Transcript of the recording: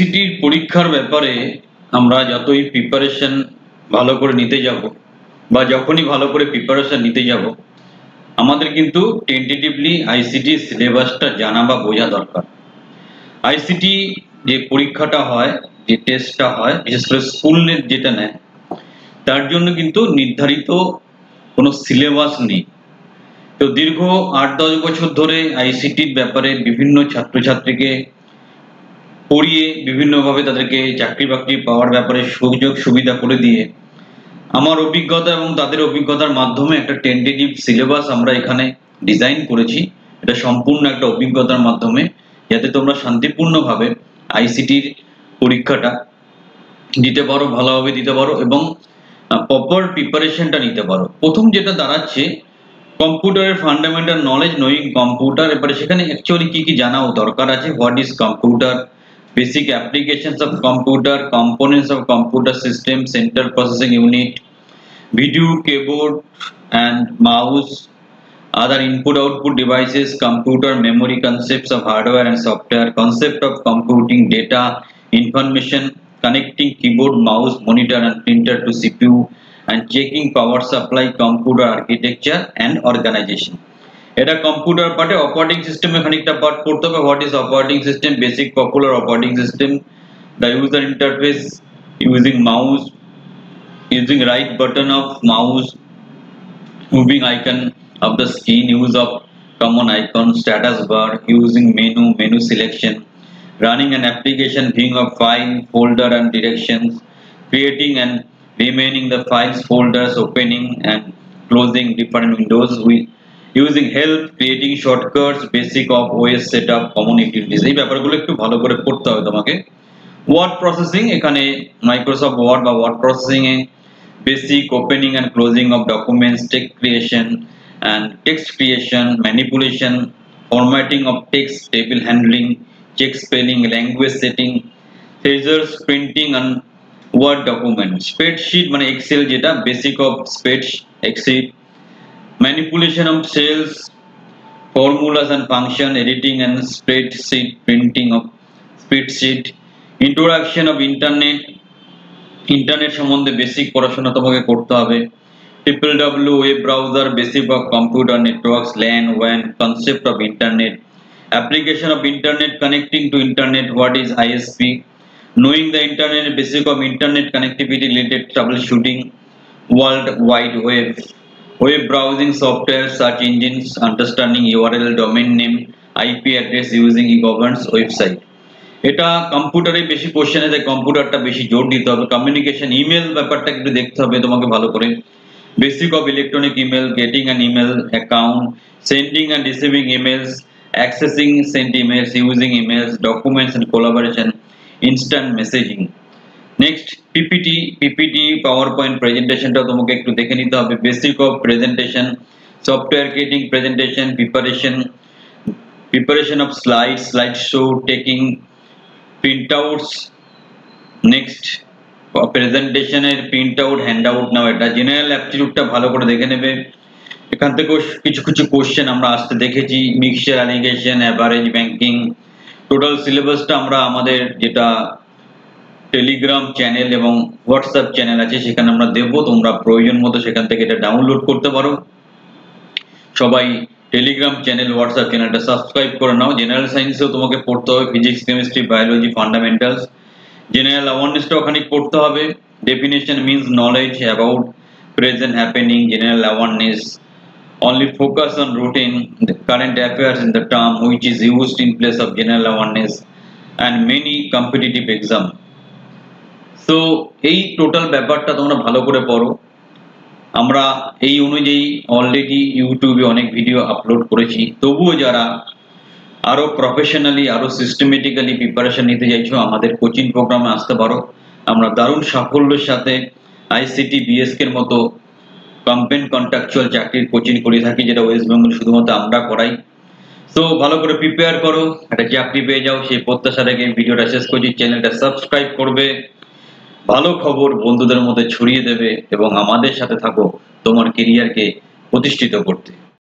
আইসিটির পরীক্ষার ব্যাপারে আমরা যতই প্রিপারেশন ভালো করে নিতে যাব বা যখনই ভালো করে প্রিপারেশন নিতে যাব আমাদের কিন্তু টেন্টেটিভলি আইসিটি সিলেবাসটা জানা বা বোঝা দরকার। আইসিটি যে পরীক্ষাটা হয়, যে টেস্টটা হয়, বিশেষ করে স্কুল নেট যেটা নেয়, তার জন্য কিন্তু নির্ধারিত কোনো সিলেবাস নেই। তো দীর্ঘ ৮-১০ বছর ধরে আইসিটির ব্যাপারে বিভিন্ন ছাত্রছাত্রীকে পড়িয়ে বিভিন্নভাবে তাদেরকে চাকরি বাকরি পাওয়ার ব্যাপারে সুযোগ সুবিধা করে দিয়ে আমার অভিজ্ঞতা এবং তাদের অভিজ্ঞতার মাধ্যমে একটা টেন্টেটিভ সিলেবাস আমরা এখানে ডিজাইন করেছি। এটা সম্পূর্ণ একটা অভিজ্ঞতার মাধ্যমে, যাতে তোমরা শান্তিপূর্ণভাবে আইসিটির পরীক্ষাটা দিতে পারো, ভালোভাবে দিতে পারো এবং প্রপার প্রিপারেশনটা নিতে পারো। প্রথম যেটা দাঁড়াচ্ছে কম্পিউটারের ফান্ডামেন্টাল নলেজ, নোয়িং কম্পিউটার। এবারে সেখানে অ্যাকচুয়ালি কি কি জানা দরকার আছে, what is computer, basic applications of computer, components of computer system, central processing unit, video, keyboard and mouse, other input output devices, computer memory, concepts of hardware and software, concept of computing data, information, connecting keyboard, mouse, monitor and printer to CPU, and checking power supply, computer architecture and organization. এটা computer পার্টে operating সিস্টেমে খানিকটা part পড়তে হবে। What is operating system, basic popular operating system, the user interface, using mouse, using right button of mouse, moving icon of the screen, use of common icon, status bar, using menu selection, running an application, viewing of file, folder and directions, creating and remaining the files, folders, opening and closing different windows with using help, creating shortcuts, basic of OS setup, common utilities। এই ব্যাপারগুলো একটু ভালো করে পড়তে হবে তোমাকে। Word processing, এখানে Microsoft word বা ওয়ার্ড প্রসেসিং এ basic opening and closing of documents, text creation and text creation, manipulation, formatting of text, table handling, check spelling, language setting, scissors, printing and word document, spreadsheet মানে excel যেটা basic of spreadsheet, manipulation of cells, formulas and function, editing and spreadsheet, printing of spreadsheet, introduction of internet সম্বন্ধে basic পড়াশোনা তোমাকে করতে হবে। www web browser, basic of computer networks, LAN, WAN, concept of internet, application of internet, connecting to internet, what is ISP, knowing the internet, basic of internet connectivity related troubleshooting, world wide web, web browsing software, search engines, understanding URL, domain name, IP address using e-governance website। এটা কম্পিউটারে বেশি question আছে, কম্পিউটারটা বেশি জোর দিতে হবে। Communication, email ব্যাপারটা একটু দেখতে হবে তোমাকে ভালো করে। Basic of electronic email, getting an email account, sending and receiving emails, accessing sent emails, using emails, documents and collaboration, instant messaging। Next PPT PowerPoint presentation টা তোমাকে একটু দেখে নিতে হবে। Basic of presentation, software creating presentation, preparation of slides, slideshow, taking printouts। Next প্রেজেন্টেশনের print out, hand out নাও। এটা general অ্যাপটিটিউডটা ভালো করে দেখে নেবে। এখান থেকে কিছু কিছু কোশ্চেন আমরা আসতে দেখেছি, mixture, allegation, average, banking. Total সিলেবাসটা আমরা আমাদের যেটা টেলিগ্রাম চ্যানেল এবং হোয়াটসঅ্যাপ চ্যানেল আছে সেখানে আমরা দেবো। তোমরা প্রয়োজন মতো সেখান থেকে এটা ডাউনলোড করতে পারো। সবাই টেলিগ্রাম চ্যানেল, হোয়াটসঅ্যাপ চ্যানেলটা সাবস্ক্রাইব করে নাও। জেনারেল সায়েন্সেও তোমাকে পড়তে হবে, physics, chemistry, biology, fundamentals. General অ্যাওয়ারনেসটাও খানিক পড়তে হবে। Definition means knowledge about present happening, general awareness. Only focus on routine the current affairs in the term which is used in place of general awareness and many competitive exam। So এই total ব্যাপারটা তোমরা ভালো করে পড়ো। আমরা এই অনুযায়ী already ইউটিউবে অনেক ভিডিও আপলোড করেছি। তবুও যারা আরো প্রফেশনালি, আরো সিস্টেমেটিক্যালি প্রিপারেশন নিতে চাইছো, আমাদের কোচিং প্রোগ্রামে আসতে পারো। আমরা দারুণ সাফল্যের সাথে আইসিটি, বিএসকে এর মতো কম্পেন কন্ট্রাকচুয়াল চাকরির কোচিং করে থাকি, যেটা ওয়েস্ট বেঙ্গল শুধুমাত্র আমরা করাই। তো ভালো করে প্রিপেয়ার করো, একটা চাকরি পেয়ে যাও, সেই প্রত্যাশা রেখে ভিডিওটা শেষ করছি। চ্যানেলটা সাবস্ক্রাইব করবে, ভালো খবর বন্ধুদের মধ্যে ছড়িয়ে দেবে এবং আমাদের সাথে থাকো তোমার কেরিয়ারকে প্রতিষ্ঠিত করতে।